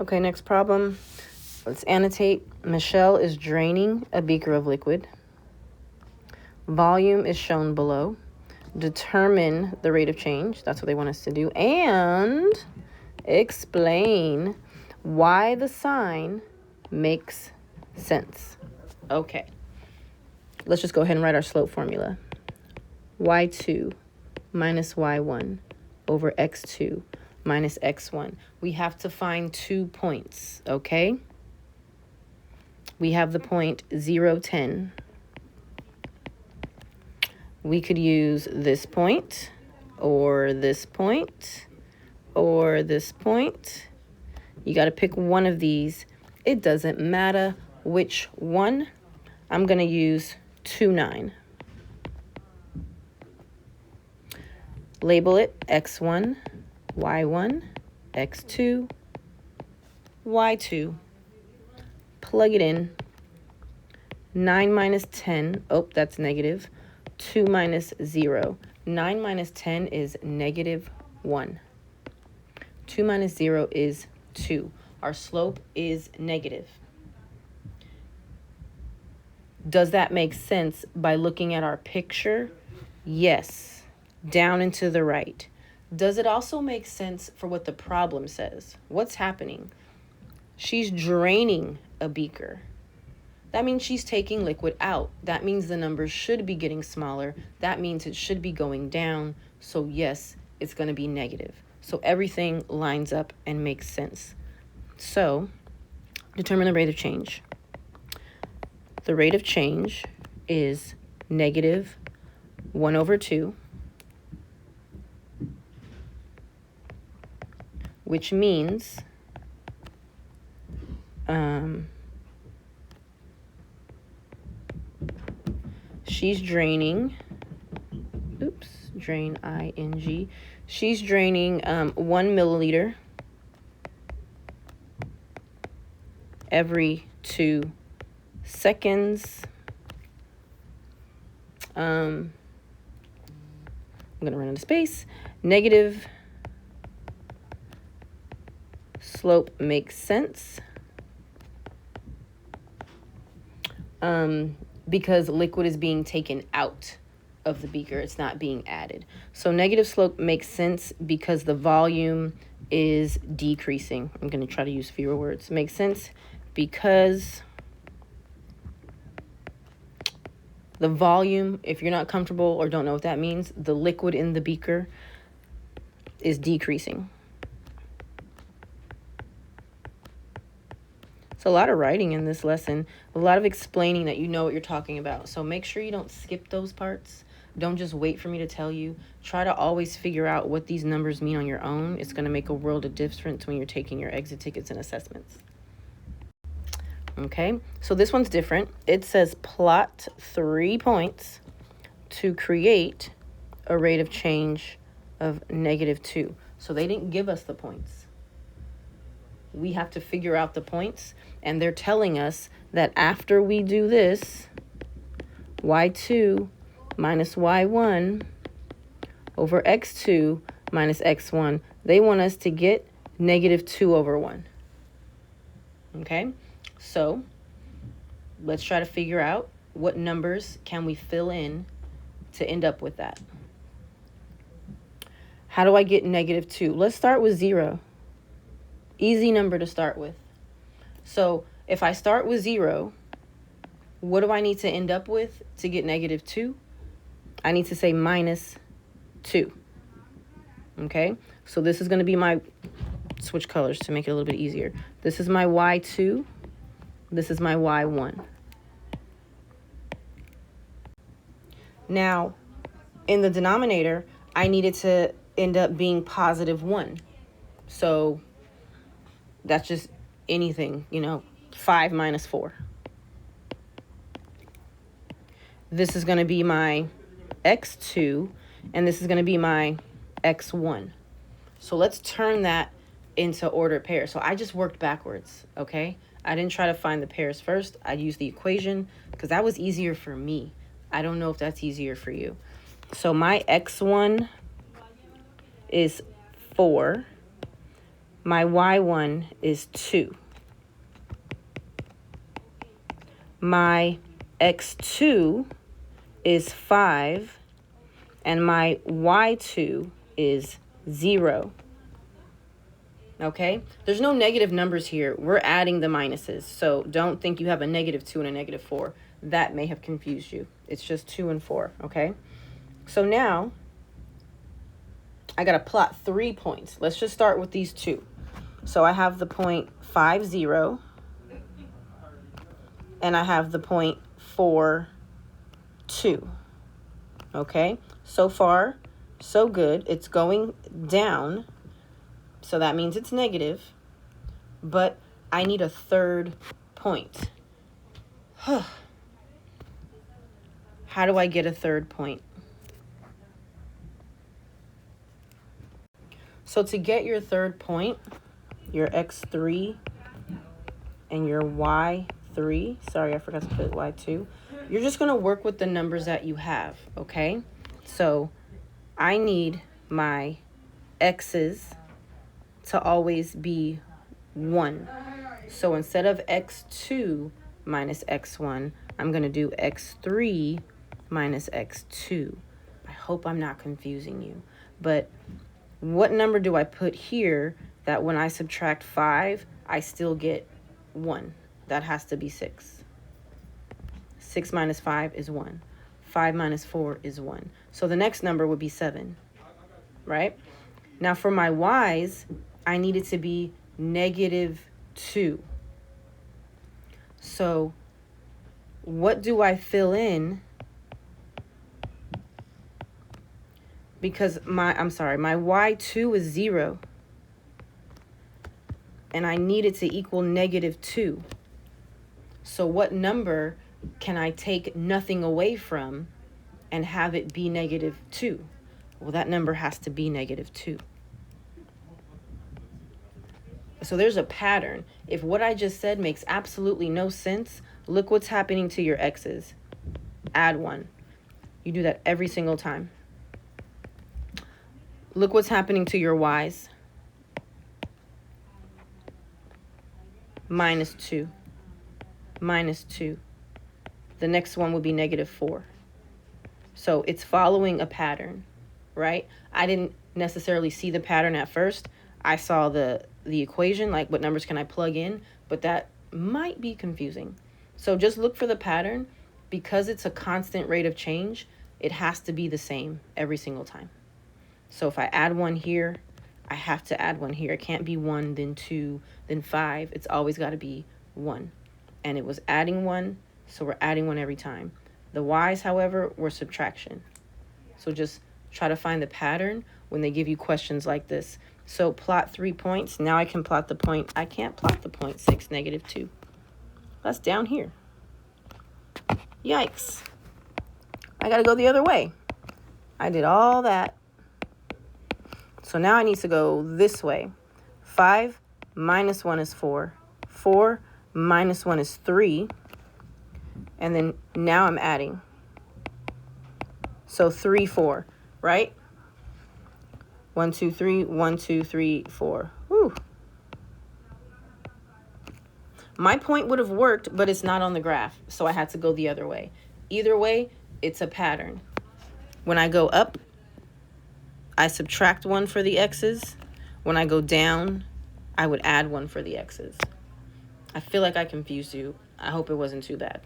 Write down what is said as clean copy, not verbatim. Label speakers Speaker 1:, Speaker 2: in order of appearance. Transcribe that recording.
Speaker 1: Okay, next problem. Let's annotate. Michelle is draining a beaker of liquid. Volume is shown below. Determine the rate of change. That's what they want us to do. And explain why the sign makes sense. Okay. Let's just go ahead and write our slope formula. y2 minus y1 over x2 minus x1. We have to find 2 points, okay? We have the point 0, 10. We could use this point, or this point, or this point. You got to pick one of these. It doesn't matter which one. I'm going to use 2, 9. Label it x1, y1, x2, y2. Plug it in. 9 minus 10. Oh, that's negative. 2 minus 0. 9 minus 10 is negative 1. 2 minus 0 is 2. Our slope is negative. Does that make sense by looking at our picture? Yes. Down and to the right. Does it also make sense for what the problem says? What's happening? She's draining a beaker. That means she's taking liquid out. That means the numbers should be getting smaller. That means it should be going down. So yes, it's going to be negative. So everything lines up and makes sense. So determine the rate of change. The rate of change is negative 1 over 2, which means she's draining, drain ing. She's draining 1 milliliter every 2 seconds. I'm going to run out of space. Negative slope makes sense because liquid is being taken out of the beaker. It's not being added. So negative slope makes sense because the volume is decreasing. I'm going to try to use fewer words. Makes sense because the volume, if you're not comfortable or don't know what that means, the liquid in the beaker is decreasing. A lot of writing in this lesson, a lot of explaining that you know what you're talking about. So make sure you don't skip those parts. Don't just wait for me to tell you. Try to always figure out what these numbers mean on your own. It's going to make a world of difference when you're taking your exit tickets and assessments. Okay, so this one's different. It says plot 3 points to create a rate of change of negative 2. So they didn't give us the points. We have to figure out the points, and they're telling us that after we do this, y2 minus y1 over x2 minus x1, they want us to get negative 2 over 1. Okay, so let's try to figure out what numbers can we fill in to end up with that. How do I get negative 2? Let's start with 0. Easy number to start with. So if I start with 0, what do I need to end up with to get negative 2? I need to say minus 2. Okay, so this is going to be my, switch colors to make it a little bit easier. This is my y2. This is my y1. Now, in the denominator, I needed to end up being positive 1. So that's just anything, 5 minus 4. This is going to be my x2, and this is going to be my x1. So let's turn that into ordered pairs. So I just worked backwards, okay? I didn't try to find the pairs first. I used the equation because that was easier for me. I don't know if that's easier for you. So my x1 is 4. My y1 is 2. My x2 is 5. And my y2 is 0. Okay? There's no negative numbers here. We're adding the minuses. So don't think you have a -2 and a -4. That may have confused you. It's just 2 and 4. Okay? So now I got to plot 3 points. Let's just start with these 2. So I have the point 5, 0. And I have the point 4, 2. Okay? So far, so good. It's going down. So that means it's negative. But I need a third point. How do I get a third point? So to get your third point, your x3 and your y3, sorry, I forgot to put y2, you're just going to work with the numbers that you have, okay? So I need my x's to always be 1. So instead of x2 minus x1, I'm going to do x3 minus x2. I hope I'm not confusing you. But what number do I put here that when I subtract 5, I still get 1? That has to be 6. 6 minus 5 is 1. 5 minus 4 is 1. So the next number would be 7, right? Now for my y's, I need it to be -2. So what do I fill in? Because my y2 is 0. And I need it to equal -2. So what number can I take nothing away from and have it be -2? Well, that number has to be -2. So there's a pattern. If what I just said makes absolutely no sense, look what's happening to your x's. Add 1. You do that every single time. Look what's happening to your y's. -2. -2. The next one would be -4. So it's following a pattern, right? I didn't necessarily see the pattern at first. I saw the equation, like what numbers can I plug in, but that might be confusing. So just look for the pattern. Because it's a constant rate of change, it has to be the same every single time. So if I add 1 here, I have to add 1 here. It can't be 1, then 2, then 5. It's always got to be 1. And it was adding 1, so we're adding 1 every time. The y's, however, were subtraction. So just try to find the pattern when they give you questions like this. So plot 3 points. Now I can plot the point. I can't plot the point 6, -2. That's down here. Yikes. I got to go the other way. I did all that. So now I need to go this way. 5 minus 1 is 4. 4 minus 1 is 3. And then now I'm adding. So 3, 4, right? 1, 2, 3, 1, 2, 3, 4. Whew. My point would have worked, but it's not on the graph, so I had to go the other way. Either way, it's a pattern. When I go up, I subtract 1 for the x's. When I go down, I would add 1 for the x's. I feel like I confused you. I hope it wasn't too bad.